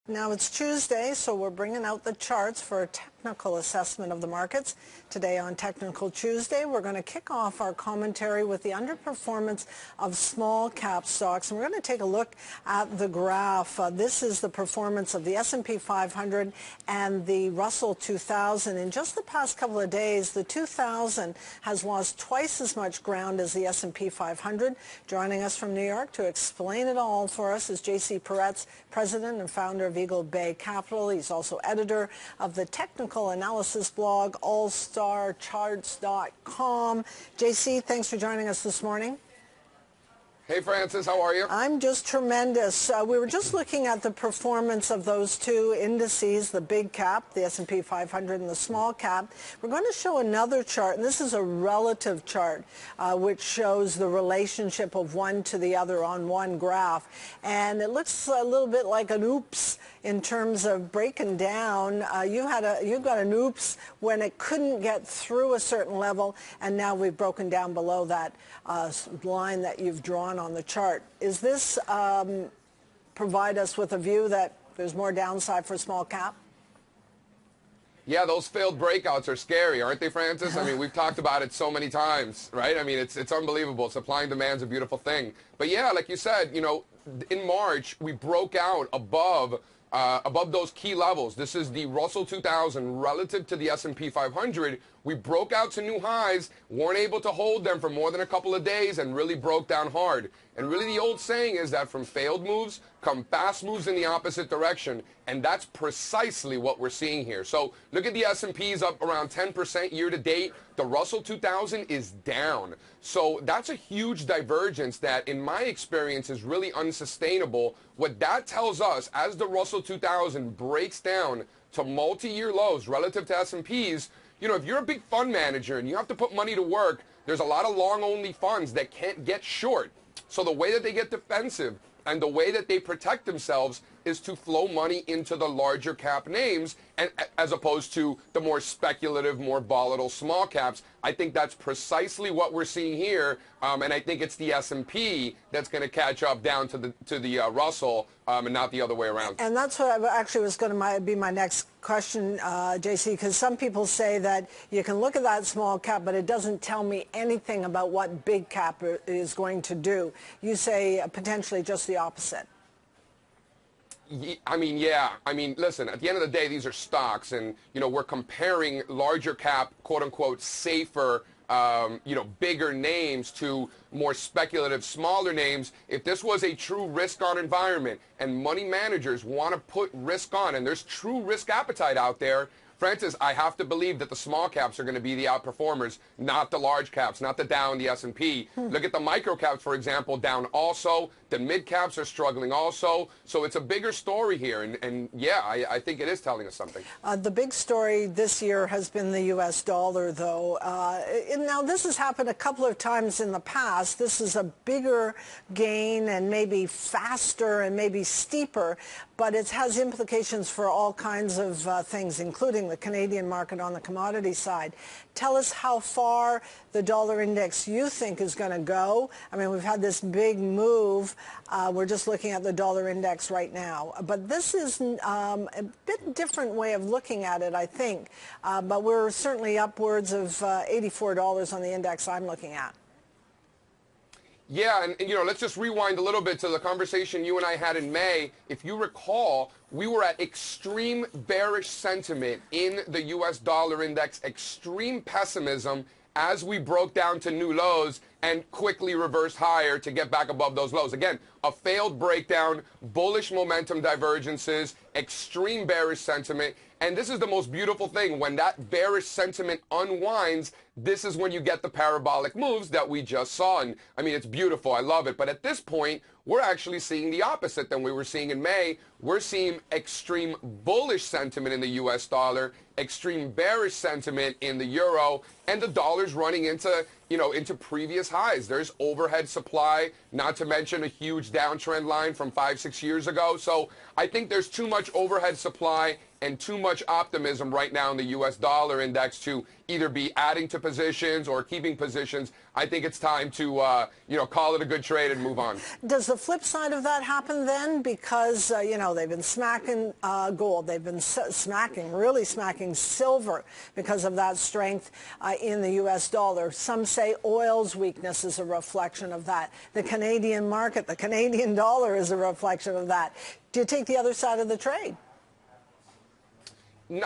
Now it's Tuesday, so we're bringing out the charts for a technical assessment of the markets. Today on Technical Tuesday, we're going to kick off our commentary with the underperformance of small cap stocks. And we're going to take a look at the graph. This is the performance of the S&P 500 and the Russell 2000. In just the past couple of days, the 2000 has lost twice as much ground as the S&P 500. Joining us from New York to explain it all for us is J.C. Parets, president and founder of Eagle Bay Capital. He's also editor of the technical analysis blog allstarcharts.com. JC, thanks for joining us this morning. Hey, Francis, how are you? I'm just tremendous. We were just looking at the performance of those two indices, the big cap, the S&P 500, and the small cap. We're going to show another chart, and this is a relative chart, which shows the relationship of one to the other on one graph. And it looks a little bit like an oops in terms of breaking down. You got an oops when it couldn't get through a certain level, and now we've broken down below that line that you've drawn on the chart. Is this provide us with a view that there's more downside for small cap? Yeah, those failed breakouts are scary, aren't they, Francis? I mean, we've talked about it so many times, right? I mean, it's unbelievable. Supply and demand's a beautiful thing. But yeah, like you said, you know, in March, we broke out above those key levels. This is the Russell 2000 relative to the S&P 500. We broke out to new highs, weren't able to hold them for more than a couple of days, and really broke down hard. And really the old saying is that from failed moves come fast moves in the opposite direction, and that's precisely what we're seeing here. So look at the S&P's up around 10% year to date. The Russell 2000 is down. So that's a huge divergence that, in my experience, is really unsustainable. What that tells us, as the Russell 2000 breaks down to multi-year lows relative to S&Ps, you know, if you're a big fund manager and you have to put money to work, there's a lot of long-only funds that can't get short. So the way that they get defensive and the way that they protect themselves is to flow money into the larger cap names, and as opposed to the more speculative, more volatile small caps. I think that's precisely what we're seeing here, and I think it's the S&P that's going to catch up down to the Russell, and not the other way around. And that's what I actually was going to be my next question, JC, because some people say that you can look at that small cap, but it doesn't tell me anything about what big cap is going to do. You say potentially just the opposite. I mean, yeah. I mean, listen, at the end of the day, these are stocks, and, you know, we're comparing larger cap, quote unquote, safer, you know, bigger names to more speculative, smaller names. If this was a true risk-on environment and money managers want to put risk on, and there's true risk appetite out there, Francis, I have to believe that the small caps are going to be the outperformers, not the large caps, not the Dow and the S&P. Look at the micro caps, for example, down also. The mid caps are struggling also. So it's a bigger story here. And yeah, I think it is telling us something. The big story this year has been the U.S. dollar, though. Now, this has happened a couple of times in the past. This is a bigger gain and maybe faster and maybe steeper, but it has implications for all kinds of things, including the Canadian market on the commodity side. Tell us how far the dollar index you think is going to go. I mean, we've had this big move. We're just looking at the dollar index right now. But this is a bit different way of looking at it, I think. But we're certainly upwards of $84 on the index I'm looking at. Yeah, and you know, let's just rewind a little bit to the conversation you and I had in May. If you recall, we were at extreme bearish sentiment in the U.S. dollar index, extreme pessimism as we broke down to new lows and quickly reversed higher to get back above those lows. Again, a failed breakdown, bullish momentum divergences, extreme bearish sentiment. And this is the most beautiful thing. When that bearish sentiment unwinds, this is when you get the parabolic moves that we just saw. And I mean, it's beautiful. I love it. But at this point, we're actually seeing the opposite than we were seeing in May. We're seeing extreme bullish sentiment in the U.S. dollar, extreme bearish sentiment in the euro, and the dollar's running into into previous highs. There's overhead supply, not to mention a huge downtrend line from 5-6 years ago. So I think there's too much overhead supply and too much optimism right now in the U.S. dollar index to either be adding to positions or keeping positions. I think it's time to, call it a good trade and move on. Does the flip side of that happen then? Because, they've been smacking gold. They've been really smacking silver because of that strength in the U.S. dollar. Some say oil's weakness is a reflection of that. The Canadian market, the Canadian dollar is a reflection of that. Do you take the other side of the trade?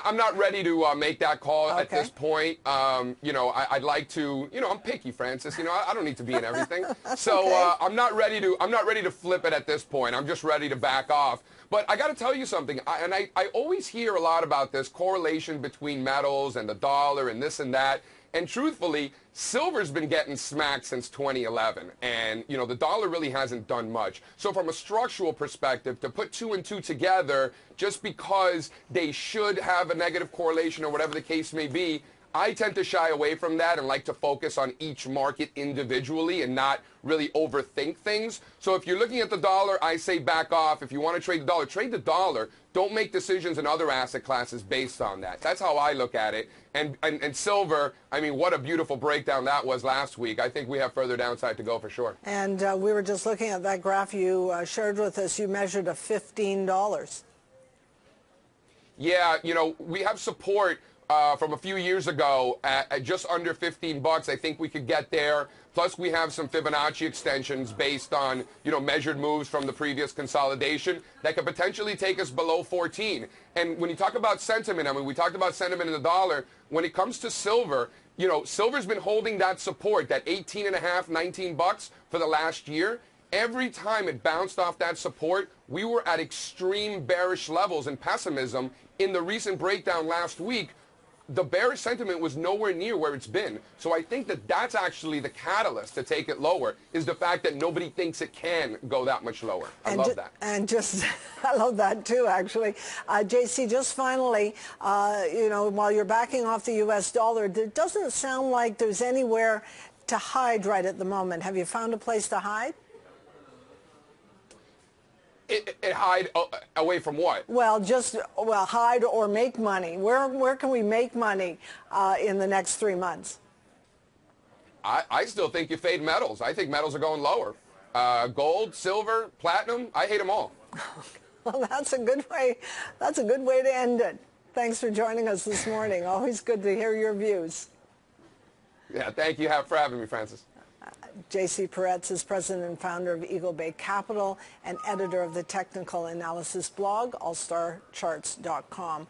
I'm not ready to make that call Okay. at this point. I'd like to. I'm picky, Francis. I don't need to be in everything. So okay. I'm not ready to flip it at this point. I'm just ready to back off. But I got to tell you something. I always hear a lot about this correlation between metals and the dollar and this and that. And truthfully, silver's been getting smacked since 2011. And, the dollar really hasn't done much. So from a structural perspective, to put two and two together, just because they should have a negative correlation or whatever the case may be, I tend to shy away from that and like to focus on each market individually and not really overthink things. So if you're looking at the dollar, I say back off. If you want to trade the dollar, trade the dollar. Don't make decisions in other asset classes based on that. That's how I look at it. And silver, what a beautiful breakdown that was last week. I think we have further downside to go for sure. And we were just looking at that graph you shared with us. You measured a $15. Yeah, we have support from a few years ago at just under 15 bucks. I think we could get there. Plus, we have some Fibonacci extensions based on, measured moves from the previous consolidation that could potentially take us below 14. And when you talk about sentiment, we talked about sentiment in the dollar. When it comes to silver, silver's been holding that support, that 18.5, 19 bucks for the last year. Every time it bounced off that support, we were at extreme bearish levels and pessimism. In the recent breakdown last week, the bearish sentiment was nowhere near where it's been. So I think that that's actually the catalyst to take it lower, is the fact that nobody thinks it can go that much lower. I love that. And just, I love that too, actually. JC, just finally, while you're backing off the U.S. dollar, it doesn't sound like there's anywhere to hide right at the moment. Have you found a place to hide? It hide away from what? Well, hide or make money. Where can we make money in the next 3 months? I still think you fade metals. I think metals are going lower. Gold, silver, platinum, I hate them all. Well, that's a good way. That's a good way to end it. Thanks for joining us this morning. Always good to hear your views. Yeah, thank you for having me, Francis. JC Parets is president and founder of Eagle Bay Capital and editor of the technical analysis blog, allstarcharts.com.